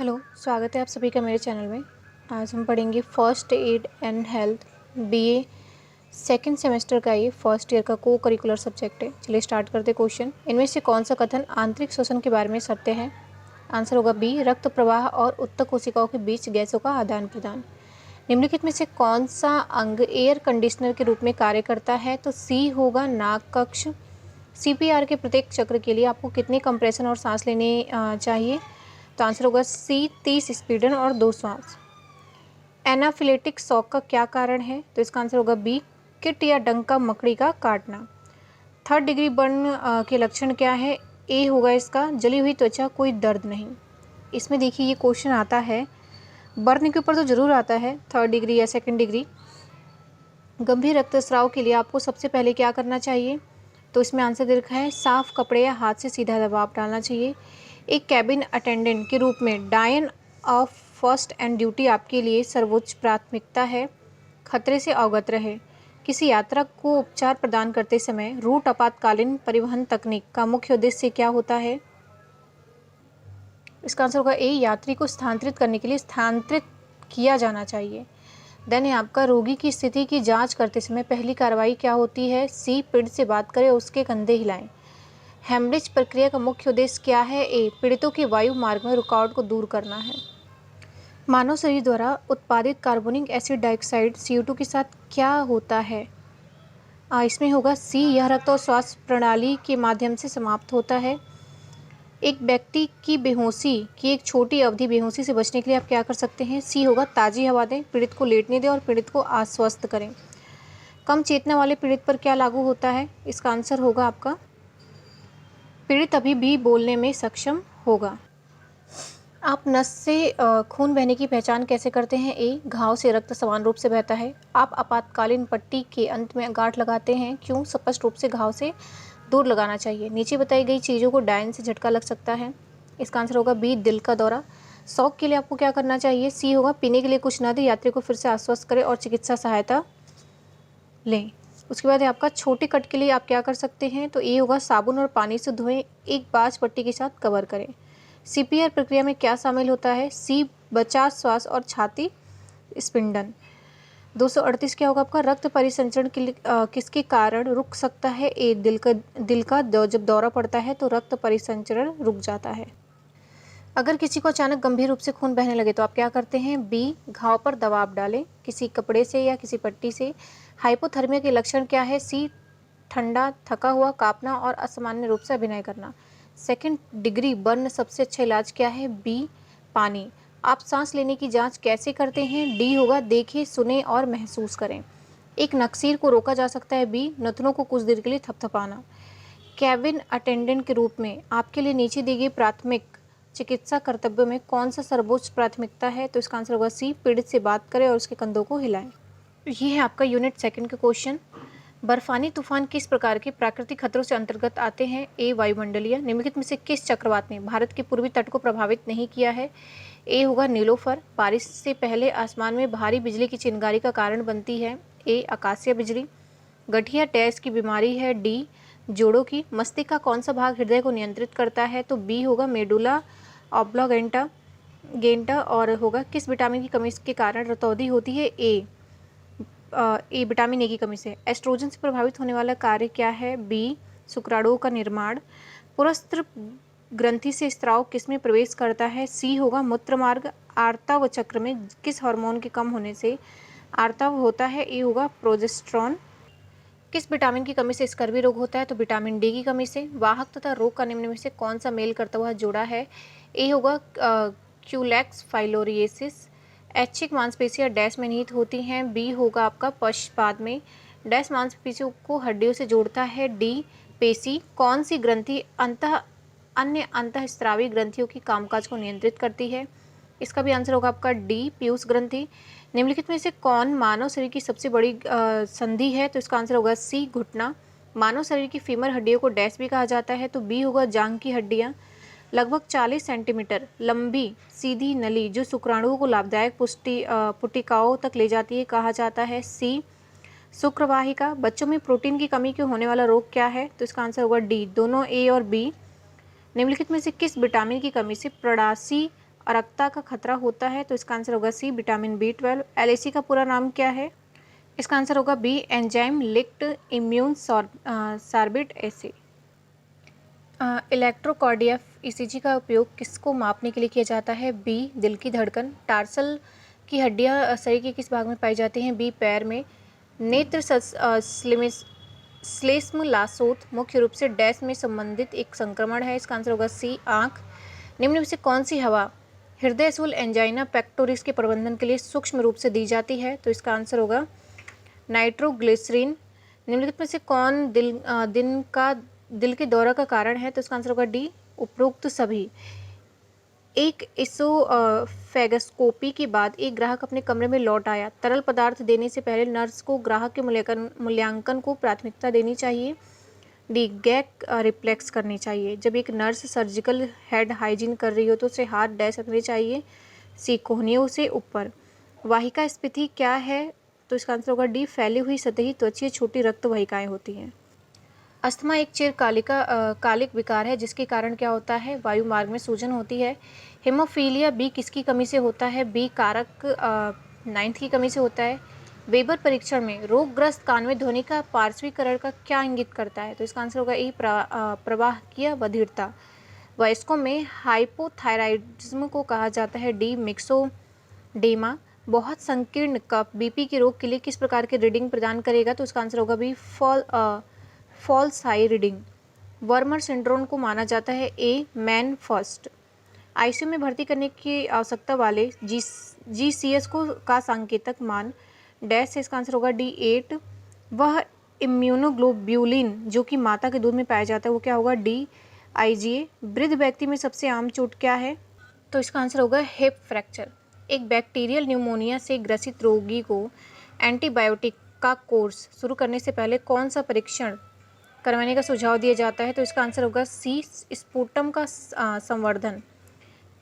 Hello, स्वागत है आप सभी का मेरे चैनल में। आज हम पढ़ेंगे first aid and health BA second semester का ये फर्स्ट ईयर का को करिकुलर सब्जेक्ट है। चलिए स्टार्ट करते क्वेश्चन। इनमें से कौन सा कथन आंतरिक श्वसन के बारे में सत्य है? आंसर होगा बी, रक्त प्रवाह और उत्तक कोशिकाओं के बीच गैसों का आदान प्रदान। निम्नलिखित में से कौन सा अंग एयर कंडीशनर के रूप में कार्य करता है? तो सी होगा नाक कक्ष। सीपीआर के प्रत्येक चक्र के लिए आपको कितनी कंप्रेशन और सांस लेने चाहिए? तो आंसर होगा सी, 30 स्पीडन और 2 श्वास। एनाफिलेटिक शॉक का क्या कारण है? तो इसका आंसर होगा बी, किट या डंका मकड़ी का काटना। थर्ड डिग्री बर्न के लक्षण क्या है? ए होगा इसका, जली हुई त्वचा, कोई दर्द नहीं। इसमें देखिए ये क्वेश्चन आता है, बर्न के ऊपर तो जरूर आता है, थर्ड डिग्री या सेकंड डिग्री। गंभीर रक्तस्राव के लिए आपको सबसे पहले क्या करना चाहिए? तो इसमें आंसर दे रखा है साफ कपड़े या हाथ से सीधा दबाव डालना चाहिए। एक कैबिन अटेंडेंट के रूप में डायन ऑफ फर्स्ट एंड ड्यूटी आपके लिए सर्वोच्च प्राथमिकता है। खतरे से अवगत रहे। किसी यात्रा को उपचार प्रदान करते समय रूट आपातकालीन परिवहन तकनीक का मुख्य उद्देश्य क्या होता है? इसका आंसर होगा ए, यात्री को स्थानांतरित करने के लिए स्थानांतरित किया जाना चाहिए। देन आपका रोगी की स्थिति की जांच करते समय पहली कार्रवाई क्या होती है? सी, पीड़ित से बात करें, उसके कंधे हिलाएं। हेमरेज प्रक्रिया का मुख्य उद्देश्य क्या है? ए, पीड़ितों के वायु मार्ग में रुकावट को दूर करना है। मानव शरीर द्वारा उत्पादित कार्बोनिक एसिड डाइऑक्साइड CO2 के साथ क्या होता है? इसमें होगा सी, यह रक्त और श्वास प्रणाली के माध्यम से समाप्त होता है। एक व्यक्ति की बेहोशी की एक छोटी अवधि बेहोशी से बचने के लिए आप क्या कर सकते हैं? सी होगा ताज़ी हवा दें, पीड़ित को लेटने दें और पीड़ित को आश्वस्त करें। कम चेतना वाले पीड़ित पर क्या लागू होता है? इसका आंसर होगा आपका पीड़ित अभी भी बोलने में सक्षम होगा। आप नस से खून बहने की पहचान कैसे करते हैं? ए, घाव से रक्त समान रूप से बहता है। आप आपातकालीन पट्टी के अंत में गांठ लगाते हैं, क्यों? स्पष्ट रूप से घाव से दूर लगाना चाहिए। नीचे बताई गई चीज़ों को डायन से झटका लग सकता है। इसका आंसर होगा बी, दिल का दौरा। शौक के लिए आपको क्या करना चाहिए? सी होगा पीने के लिए कुछ न दे, यात्री को फिर से आश्वस्त करें और चिकित्सा सहायता लें। उसके बाद है आपका छोटे कट के लिए आप क्या कर सकते हैं? तो ए होगा साबुन और पानी से धोएं, एक बाज पट्टी के साथ कवर करें। सीपीआर प्रक्रिया में क्या शामिल होता है? सी, बचाव श्वास और छाती स्पिंडन। 238 क्या होगा आपका? रक्त परिसंचरण के लिए किसके कारण रुक सकता है? ए, दिल का जब दौरा पड़ता है तो रक्त परिसंचरण रुक जाता है। अगर किसी को अचानक गंभीर रूप से खून बहने लगे तो आप क्या करते हैं? बी, घाव पर दबाव डालें, किसी कपड़े से या किसी पट्टी से। हाइपोथर्मिया के लक्षण क्या है? सी, ठंडा, थका हुआ, कांपना और असामान्य रूप से अभिनय करना। सेकंड डिग्री बर्न सबसे अच्छा इलाज क्या है? बी, पानी। आप सांस लेने की जांच कैसे करते हैं? डी होगा देखें, सुने और महसूस करें। एक नक्सीर को रोका जा सकता है। बी, नथनों को कुछ देर के लिए थपथपाना। कैबिन अटेंडेंट के रूप में आपके लिए नीचे दी गई प्राथमिक चिकित्सा कर्तव्यों में कौन सा सर्वोच्च प्राथमिकता है? तो इसका आंसर होगा सी, पीड़ित से बात करें और उसके कंधों को हिलाएं। ये है आपका यूनिट सेकंड का क्वेश्चन। बर्फानी तूफान किस प्रकार के प्राकृतिक खतरों से अंतर्गत आते हैं? ए, वायुमंडलीय। निम्नलिखित में से किस चक्रवात ने भारत के पूर्वी तट को प्रभावित नहीं किया है? ए होगा नीलोफर। बारिश से पहले आसमान में भारी बिजली की चिंगारी का कारण बनती है। ए, आकाशीय बिजली। गठिया टैस की बीमारी है। डी, जोड़ों की। मस्तिष्क का कौन सा भाग हृदय को नियंत्रित करता है? तो बी होगा मेडुला ऑब्लागेंटा गेंटा। और होगा किस विटामिन की कमी के कारण रतौंधी होती है? ए, विटामिन ए की कमी से। एस्ट्रोजन से प्रभावित होने वाला कार्य क्या है? बी, शुक्राणुओं का निर्माण। पुरस्त्र ग्रंथि से स्राव किसमें प्रवेश करता है? सी होगा मूत्र मार्ग। आर्तव चक्र में किस हार्मोन के कम होने से आर्तव होता है? ए होगा प्रोजेस्टेरॉन। किस विटामिन की कमी से स्कर्वी रोग होता है? तो विटामिन डी की कमी से। वाहक तथा रोग का निम्न में से कौन सा मेल करता हुआ जोड़ा है? ए होगा क्यूलेक्स फाइलोरिएसिस। ऐच्छिक मांसपेशियां डैश में निहित होती हैं। बी होगा आपका पश्चपाद में। डैश मांसपेशियों को हड्डियों से जोड़ता है। डी, पेशी। कौन सी ग्रंथि अन्य अंतःस्रावी ग्रंथियों की कामकाज को नियंत्रित करती है? इसका भी आंसर होगा आपका डी, पीयूष ग्रंथि। निम्नलिखित में से कौन मानव शरीर की सबसे बड़ी संधि है? तो इसका आंसर होगा सी, घुटना। मानव शरीर की फीमर हड्डियों को डैश भी कहा जाता है। तो बी होगा जांघ की हड्डियां। लगभग 40 सेंटीमीटर लंबी सीधी नली जो शुक्राणुओं को लाभदायक पुटिकाओं तक ले जाती है कहा जाता है? सी, शुक्रवाहिका। बच्चों में प्रोटीन की कमी के होने वाला रोग क्या है? तो इसका आंसर होगा डी, दोनों ए और बी। निम्नलिखित में से किस विटामिन की कमी से प्रवासी अरक्ता का खतरा होता है? तो इसका आंसर होगा सी विटामिन B12। LAC का पूरा नाम क्या है? इसका आंसर होगा B enzyme linked immune sorbent assay. Electrocardiograph ECG का उपयोग किसको मापने के लिए किया जाता है? बी दिल की धड़कन। टार्सल की हड्डियां शरीर के किस भाग में पाई जाती हैं? बी पैर में। नेत्र श्लेष्मलाशोथ मुख्य रूप से डैश में संबंधित एक संक्रमण है। इसका आंसर होगा सी आँख। निम्न में से कौन सी हवा हृदय स्थूल एंजाइना पेक्टोरिस के प्रबंधन के लिए सूक्ष्म रूप से दी जाती है? तो इसका आंसर होगा नाइट्रोग्लिसरीन। निम्नलिखित में से कौन दिल के दौरा का कारण है? तो इसका आंसर होगा डी उपरोक्त सभी। एक एसोफेगोस्कोपी के बाद एक ग्राहक अपने कमरे में लौट आया। तरल पदार्थ देने से पहले नर्स को ग्राहक के मूल्यांकन को प्राथमिकता देनी चाहिए। डी गैग रिफ्लेक्स करनी चाहिए। जब एक नर्स सर्जिकल हेड हाइजीन कर रही हो तो उसे हाथ डैश रखने चाहिए। सी कोहनियों से ऊपर। वाहिका स्फीति क्या है? तो इसका आंसर होगा डी फैली हुई सतही त्वचीय छोटी रक्त वाहिकाएं होती हैं। अस्थमा एक कालिक विकार है जिसके कारण क्या होता है? वायु मार्ग में सूजन होती है। हेमोफीलिया बी किसकी कमी से होता है? बी कारक 9 की कमी से होता है। वेबर परीक्षण में रोगग्रस्त कान में ध्वनि का पार्श्वीकरण का क्या इंगित करता है? तो इसका आंसर होगा ई प्रवाहकीय बधिरता। वयस्कों में हाइपोथायराइडिज्म को कहा जाता है। डी मिक्सोडेमा। बहुत संकीर्ण कफ BP के रोग के लिए किस प्रकार की रीडिंग प्रदान करेगा? तो इसका आंसर होगा B false high reading. Wermer syndrome को माना जाता है ए मैन फर्स्ट। ICU में भर्ती करने की आवश्यकता वाले GCS का सांकेतिक मान डैश से। इसका आंसर होगा डी 8। वह इम्यूनोग्लोब्यूलिन जो कि माता के दूध में पाया जाता है वो क्या होगा? D IgA। वृद्ध व्यक्ति में सबसे आम चोट क्या है? तो इसका आंसर होगा हिप फ्रैक्चर। एक बैक्टीरियल न्यूमोनिया से ग्रसित रोगी को एंटीबायोटिक का कोर्स शुरू करने से पहले कौन सा परीक्षण करवाने का सुझाव दिया जाता है? तो इसका आंसर होगा सी स्पुटम का संवर्धन।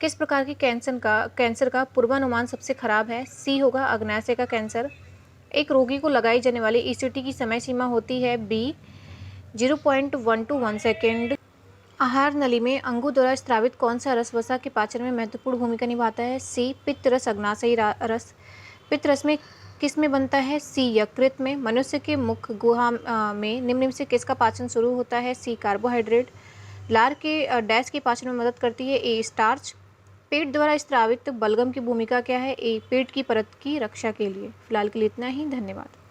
किस प्रकार के कैंसर का पूर्वानुमान सबसे खराब है? सी होगा अग्नाशय का कैंसर। एक रोगी को लगाई जाने वाली ECT की समय सीमा होती है। B 0.1 to 1 second. आहार नली में अंगों द्वारा स्रावित कौन सा रस वसा के पाचन में महत्वपूर्ण भूमिका निभाता है? सी पित्त रस अग्नाशयी रस। पित्त रस में किस में बनता है? सी यकृत में। मनुष्य के मुख गुहा में निम्न में से किसका पाचन शुरू होता है? सी कार्बोहाइड्रेट। लार के डैश के पाचन में मदद करती है। ए स्टार्च। पेट द्वारा स्रावित बलगम की भूमिका क्या है? ए पेट की परत की रक्षा के लिए। फिलहाल के लिए इतना ही। धन्यवाद।